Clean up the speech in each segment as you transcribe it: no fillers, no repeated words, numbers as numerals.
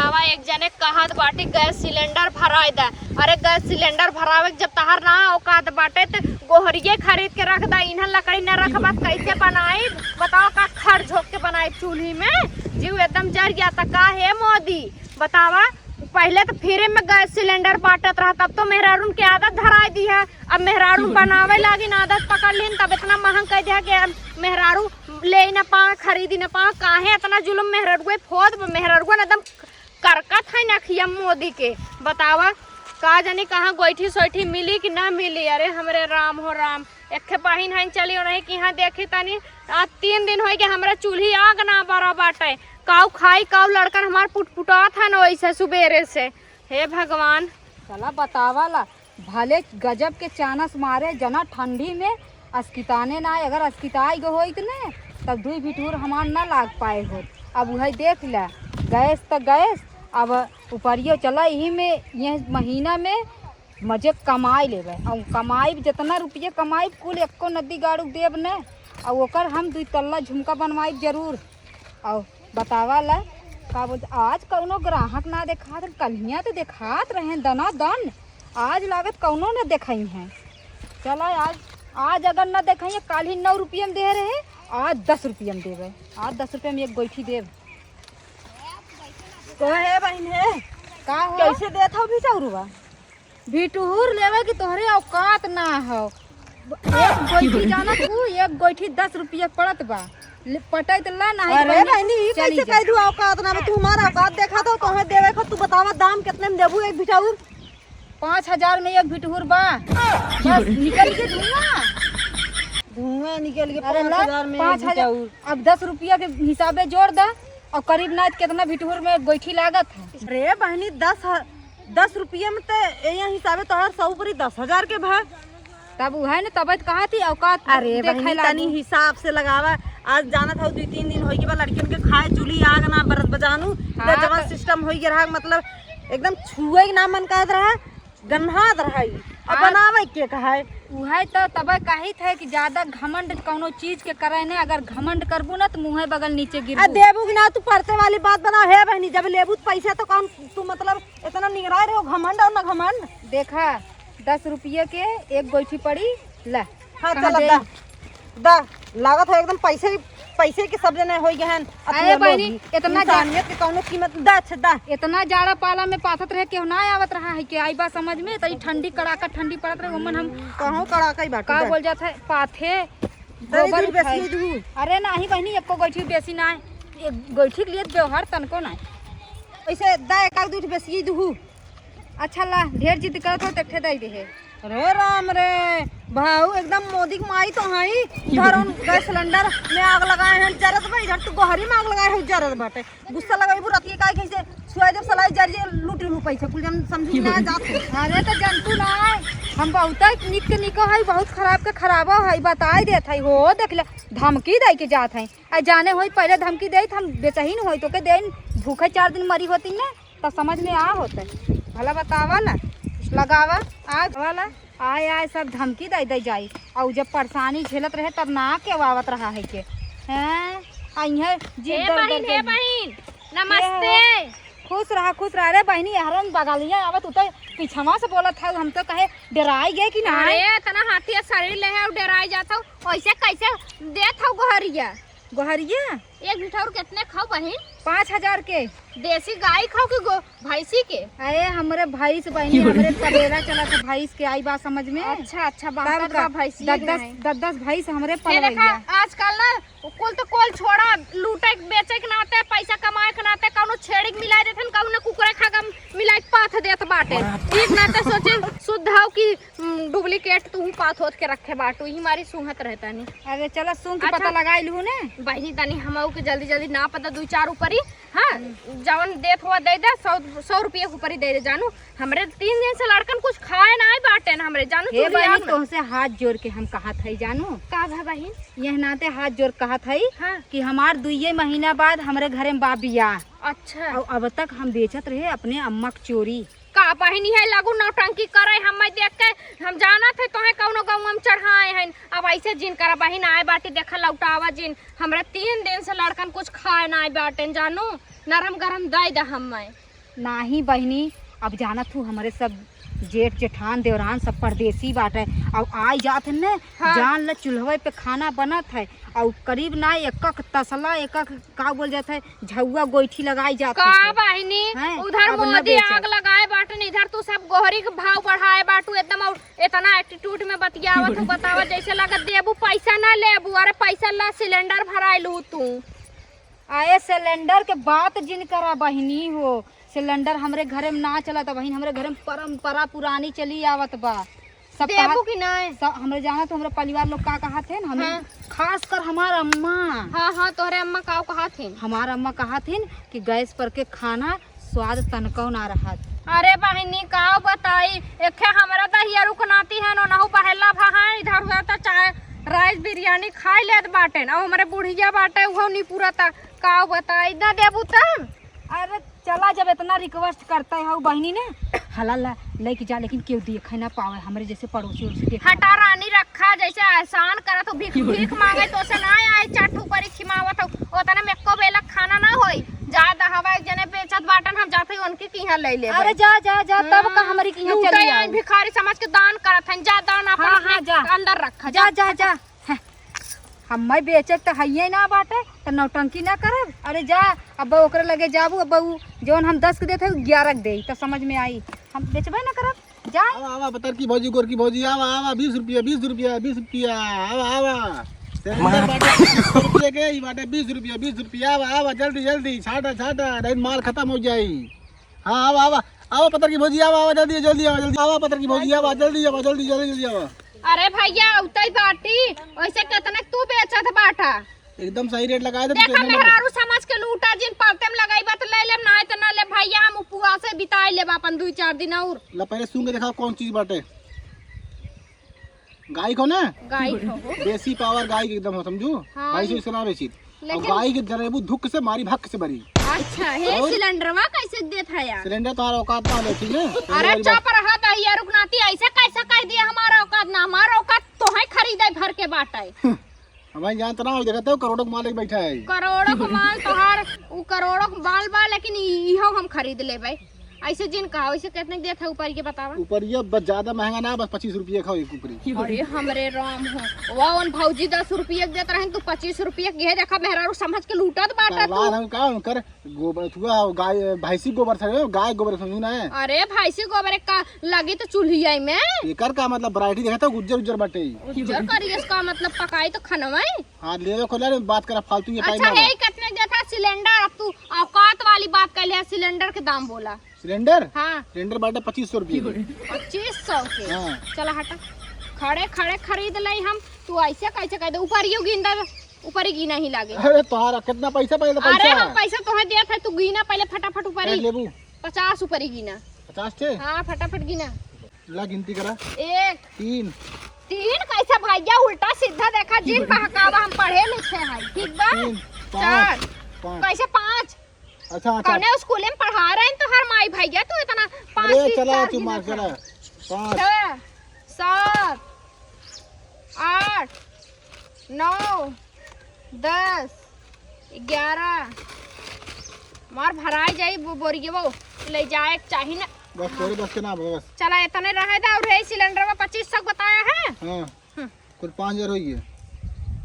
बतावा एक जने कहत बाटे गैस सिलेंडर भराए दा। अरे गैस सिलेंडर भरावे जब तहार ना औकात बाटे तो गोहरिये खरीद के रख दा। इन्हन लकड़ी न रखबा कैसे बनाई बताओ? का खर झोंक के बनाई चूल्ही में जीव एकदम जर गया। त का है मोदी बतावा? पहले तो फ्री में गैस सिलेंडर बांटत रहा, तब तो मेहरारून की आदत धराई दी है। अब मेहरारू बनावे लागी न आदत पकड़ लीन, तब इतना महंग कह दिया कि मेहरारू ले न पा खरीदी न पा। काहे इतना जुलम मेहरारू फोद मेहरारू एकदम करकत है नखिया मोदी के बतावा? का जानी कहाँ गोईठी सोईठी मिली कि ना मिली। अरे हमरे राम हो राम, एक बहिन है चली नहीं कि यहाँ देखी तनी आज 3 दिन हो गए हमारे चूल्ही आग ना बड़ा बाटे। काऊ खाई काऊ लड़कन हमार पुटपुटात है न वैसे सुबेरे से। हे भगवान चला बतावाला भले गजब के चानस मारे जना ठंडी में अस्किताने ना। अगर अस्किताई गो होइत ने तब 2 बिटूर हमार ना लाग पाए हो। अब वही देख ला गैस तो गैस, अब ऊपरियो चला यही में यह महीना में मजे कमाई लेवे। और कमाई जितना रुपये कमाई कुल एको नदी गाड़ू देव ने। और ओकर हम 2 तल्ला झुमका बनवाई जरूर। और बतावा ला का बोल आज कौनो ग्राहक ना देखा कलियाँ तो देखात रहे दना दन। आज लागत कौनो न देखई हैं। चला आज अगर न देखई कल ही 9 रुपये में दे रहे, आज 10 रुपये में देवे। आज 10 रुपये में एक गोईठी देव। तो है बहन है का हो कैसे देत हो भी चौरुआ? बिटूर लेवे कि तोहरे औकात ना हो। एक गोईठी जाना तू, एक गोईठी 10 रुपये पड़त बा। पटाई तो ला नहीं। अरे बहनी ई कैसे कह दू औकात ना? तू हमारा औकात देखा तो तोहे देवे को। तू बतावा दाम कितने में देबू एक बिटाउर? 5000 में एक बिटूर बा। बस निकल के धुआं निकल के अरे 5000 में 5000। अब 10 रुपया के हिसाबे जोड़ दा और करीब ना कितना बिटूर में गोईठी लागत है। अरे बहनी 10 रुपये में तो यहाँ हिसाबे तोहर 100 ऊपरी 10,000 के भाग। तब है न तब कहा थी औकात। अरे बहनी तनी हिसाब से लगावा। आज जाना था 2-3 दिन होई के बाद लड़कियन के खाए चूल्ही आग ना बरत बजानू। हाँ, जमा सिस्टम होई के रहा मतलब एकदम छुए के ना मन कहत रहा गन्हात रहा। अब बनावे के कहा है उहे तो तब कही थे कि ज्यादा घमंड कोनो चीज के करे ने। अगर घमंड करबू ना तो मुँहे बगल नीचे गिर देबू कि ना। तू पढ़ते वाली बात बना है बहनी। जब लेबू पैसा तो कौन तू मतलब इतना निगराए रहो घमंड और ना घमंड। देखा 10 रुपये के एक गोईठी पड़ी ला। हाँ चल दा लागत है एकदम पैसे के सब जने हो गए हैं। अरे बहनी इतना इंसानियत के कोनो कीमत दा अच्छा दा। इतना जाड़ा पाला में पाथत रहे के ना आवत रहा है कि आई बा समझ में। तई ठंडी कड़ाका ठंडी पड़त रहे ओमन हम कहूं कड़ाका ही बात का बोल जात है पाथे गोबर बेसी दू। अरे नहीं बहनी एको गोईठी बेसी ना है। एक गोईठी के लिए व्यवहार तनको ना ऐसे दा एक आध दूठ बेसी दू। अच्छा ला ढेर जिद करत हो तठे दई दे। अरे राम रे भाऊ एकदम मोदी की माई तो हाई इधर उन गैस सिलेंडर में आग लगाए हैं जरत भाई। इधर तू गोहरी में आग लगाए हैं जरत बाटे। गुस्सा लगाई बुरा की काय कैसे सुई जब सलाई जरिए लूट लू पैसा कुल जन समझी ना जात। अरे तो जनतू ना हम बहुत निक के निको है बहुत खराब के खराबो है बताई देत है हो। देख ले धमकी दे के जात है। आ जाने होई पहले धमकी देत हम बेचहीन होई तो के देन भूखे 4 दिन मरी होती ना तब समझ में आ होते। भला बतावा ना लगावा आग वाला आए सब धमकी दे जाई। और जब परेशानी झेलत रहे तब ना के आवत रहा है के हैं आई जी बहिन नमस्ते। खुश रहा रे बहनी। हरन बगालिया आवत उतर पीछवा से बोलत था हम तो कहे डराई गए कि ना। अरे इतना हाथी शरीर ले है डराई जाता हूँ वैसे कैसे देत हूँ गोहरिया? एक बिठाउर कितने खाओ बहन? 5000 के। देसी गाय खाओ कि भैंसी के? अरे हमारे भैंस बहनी हमारे तबेला चला था भैंस के आई बात समझ में। अच्छा बात का भैंसी 10 भैंस हमारे पलवैया। आजकल ना कुल छोड़ा लूटे बेचे के नाते पैसा कमाए के नाते कौनो छेड़ी के मिला देथन कौनो कुकरे खागा मिला के पाथ देत बाटे। ठीक नाते सोचे शुद्ध हो कि डुप्लीकेट तू पाथ होत के रखे बाटू ही हमारी सुहत रहता नहीं। अरे चला सुन के पता लगाई लू ने बहनी तनी हमऊ के जल्दी ना पता 2-4 ऊपर ही। हाँ जवन देत हुआ दे दे 100 रुपये ऊपर ही दे दे जानू। हमरे 3 दिन से लड़कन कुछ खाए ना आई बाटे ना हमरे जानू। हे बहनी तुमसे हाथ जोड़ के हम कहा था जानू का बहन यह नाते हाथ जोड़ कहा था हाँ। कि हमार 2 महीना बाद हमारे घरे में बाबिया। अच्छा और अब तक हम बेचत रहे अपने अम्मा की चोरी। का बहनी है लागू नौटंकी करे हम देख के हम जाना थे तोहे कौनो गाँव में चढ़ाए हैं। अब ऐसे जिन करा बहन आए बाटे देखा लौटावा जिन हमरे 3 दिन से लड़कन कुछ खाए ना आए बाटे जानू। नरम गरम दे दा हम नाही बहनी, अब जाना तू हमारे सब जेठ जेठान देवरान सब परदेसी बाटे और आई जात है न। हाँ। जान ल चूल्हे पे खाना बनत है और करीब ना एक तसला एक का बोल जाता है झुआ गोईठी लगाई जाती का है। बहनी हैं? उधर अब न मोदी बेचत। आग लगाए बाटन, इधर तू सब गोहरी के भाव बढ़ाए बाटू एकदम, और इतना एटीट्यूड में बतियावत तू बतावा जैसे लगत देबू पैसा ना लेबू। अरे पैसा ला सिलेंडर भराइलू तू। आए सिलेंडर के बात जिन करा बहनी हो, सिलेंडर हमरे घरे में ना चला था बहन, हमरे घरे में परंपरा पुरानी चली आवत बा। सब देबू कि नहीं? सब हमरे जाना तो हमारे परिवार लोग का कहा थे ना, हमें हाँ। खास कर हमारा अम्मा, हाँ हाँ तोहरे अम्मा का कहा थी। हमारा अम्मा कहा थी कि गैस पर के खाना स्वाद तनको ना रहा। अरे बहनी का बताई, एक हमरा तो हिया रुकनाती है नहु पहला भहा इधर हुआ था चाय राइस बिरयानी खाई लेत बाटे ना, हमारे बुढ़िया बाटे वो नहीं पूरा था। का बताई ना देबू तब। अरे चला जब इतना रिक्वेस्ट करता है बहनी ने हलाल लेके जा, लेकिन क्यों देखे ना पावे हमरे जैसे पड़ोसी उड़ोसी देखे। हटा रानी रखा जैसे एहसान करा तो भीख भीख मांगे तो से ना आए चाटू पर खिमावत ओतना में एको बेला खाना ना होई। ज्यादा हवा एक जने बेचत बाटन हम जाते उनके किहा ले ले। अरे जा जा जा तब का हमारी की यहाँ चली आई। भिखारी समझ के दान करत हन, जा दान अपन हाँ, हाँ, जा। अंदर रखा। जा जा जा हम मैं बेचे तो है ना बाटे तो नौटंकी ना करब। अरे जा अब ओकरे लगे जाबू, अब जौन हम 10 के देते 11 के दे तो समझ में आई, हम बेचबे ना करब। जा आवा आवा बतर की भौजी गोर की भौजी आवा आवा 20 रुपया 20 रुपया 20 रुपया आवा आवा सिलेंडर बाटे 20 रुपया के ही बाटे 20 रुपया 20 रुपया आवा आवा जल्दी जल्दी छाटा छाटा नहीं माल खत्म हो जाई। हाँ आवा आवा आवा पतर की भौजी आवा आवा जल्दी जल्दी आवा जल्दी आवा पतर की भौजी आवा जल्दी आवा जल्दी जल्दी जल्दी आवा। अरे भैया उतई बाटी वैसे कितने तू बेचत बाटा? एकदम सही रेट लगाए देखा मेहरारू समझ के लूटा जिन पालते में लगाई बात ले ले ना तो ना ले भैया, हम उपवास से बिताई ले अपन 2-4 दिन और। ला पहले सुन के देखा कौन चीज बाटे। गाय को ना गाय हो देसी पावर गाय के एकदम हो समझू। हाँ। भाई से इसका नाम बेची और लेकिन- गाय के जरेबू धुक से मारी भक्क से बरी। अच्छा है और? सिलेंडरवा कैसे देत है यार? सिलेंडर तुम्हारा औकात ना बेची ना। अरे चुप रहा भैया रुकनाती, ऐसे कैसे कह दिया हमारा औकात ना, हमारा औकात तो है खरीदे भर के बाटे। हमारे जानते ना देखते हो करोड़ों का मालिक बैठा है। करोड़ों का माल तोहार उ करोड़ों का माल बा, लेकिन इहो हम खरीद लेबै। ऐसे जिन कहा वैसे कितने देत है ऊपर के बतावा। ऊपर ये बस ज्यादा महंगा ना, बस 25 रुपये खाओ एक ऊपरी। अरे हमरे राम हो वावन भौजी 10 रुपये देत रहे तू 25 रुपये के देखा मेहरारू समझ के लूटत बाटा तू। हम का कर गोबर छुआ गाय भैंसी गोबर से गाय गोबर समझू ना है। अरे भैंसी गोबर का लगी तो चूल्हिया में एकर का मतलब वैरायटी देखा तो गुज्जर उज्जर बाटे। जो करी इसका मतलब पकाई तो खनवाई। हां ले खोला बात कर फालतू ये टाइम अच्छा ना। है कितने देता सिलेंडर? अब तू औकात वाली बात कर ले, सिलेंडर के दाम बोला। सिलेंडर हाँ सिलेंडर बाटे 2500 रुपये। 2500 के। हाँ। चला हटा खड़े खड़े खरीद ले हम, तू ऐसे कैसे कह दे? ऊपर ही गिनदा, ऊपर ही गिना ही लागे। अरे तोहारा कितना पैसा पहले अरे पैसा हम पैसा तो है दिया था, तू गिना पहले फटाफट ऊपर ही। लेबू 50 ऊपर ही गिना। 50 थे। हाँ फटाफट गिना। ला गिनती करा 1 3 3 कैसा भैया उल्टा सीधा देखा जिन बहकावा, हम पढ़े लिखे हैं ठीक बा। 3 4 5 कैसे 5 अच्छा अच्छा। कौने स्कूल में पढ़ा रहे हैं तो हर माई भैया तू इतना 5 अरे चला तू मार चला 5 6 7 8 9 10 11 मार भराई जाई बोरिए वो ले जाए चाही ना। बस थोड़े बस के ना बस। चला इतने रहे था और सिलेंडर में 2500 बताया है। हाँ कुल 5000 होई है।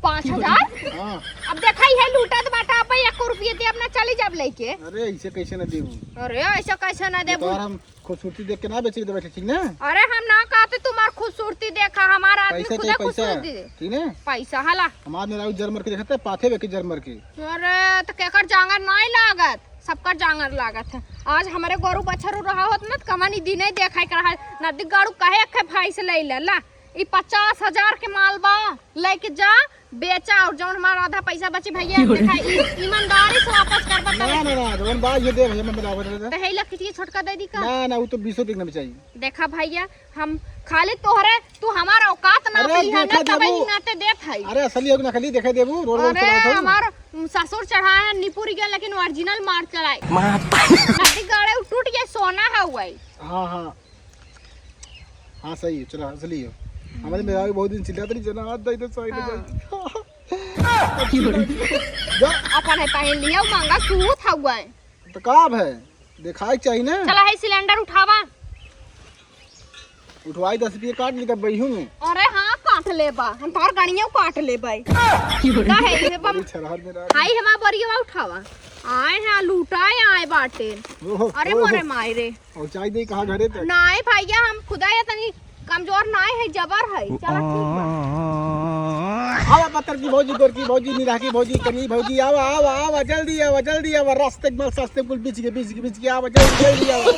5000 हाँ अब देखा ही है लूटत बाटा पे 1 रुपये दे अपना चली जब लेके। अरे ऐसे कैसे ना देबू? अरे ऐसा कैसे ना दे? तो हम खूबसूरती देख के ना बेचे बैठे ठीक ना। अरे हम ना कहते तुम्हार खूबसूरती देखा, हमारा आदमी पैसा खुदा चाहिए पैसा खूबसूरती दे। ठीक है। पैसा हला हमारे मेरा जर्मर के देखते पाथे बेके जर्मर के। अरे तो केकर जांगर नहीं लागत, सबका जांगर लागत है। आज हमारे गोरु बछरू रहा होत ना कमानी दिने देखा कर रहा नदी गाड़ू कहे के भाई से ले ला ई 50,000 के माल बा लेके जा बेचा, और जौन हमारा आधा पैसा बची भैया देखा ईमानदारी से वापस कर बता। ना ना ना जवन बा ये दे भैया मैं बराबर दे। तो हेला किती छोटका दे दी का? ना ना वो तो 20 रुपए में चाहिए। देखा भैया हम खाली तोहरे तू हमारा औकात ना अरे पली है ना देखा तबे देबू। नाते देत है। अरे असली हो ना खाली देखा देबू रोड रोड अरे चलाओ तो। हमार ससुर चढ़ाया है निपुरी गया लेकिन ओरिजिनल मार चलाए नदी गाड़े टूट गया सोना है वही। हाँ हाँ हाँ सही है चलो असली है। हमारे मेरा भी बहुत दिन चिल्ला तो नहीं जना हाथ दे सही हाँ। जा अपन है पहन लिया मांगा सूत हुआ है। तो कब है दिखाई चाहिए ना। चला है सिलेंडर उठावा। उठवाई 10 रुपये काट ली तब बहू में। अरे हाँ काट ले बा, हम तोहर गाड़ियां काट ले बाई। का है ये बम छरहर में हाई हमा बरिया उठावा आए हैं लूटाए आए बाटे। अरे मोरे मायरे और चाय दे कहाँ घरे तक। नाय भैया हम खुदा या तनी कमजोर नाय है जबर है। चला ठीक बा। आवा पत्थर की भौजी, गोर की भौजी, निराह की भौजी, कनी भौजी, आवा आवा आवा जल्दी आवा रास्ते में सस्ते पुल बीच के आवा जल्दी आवा।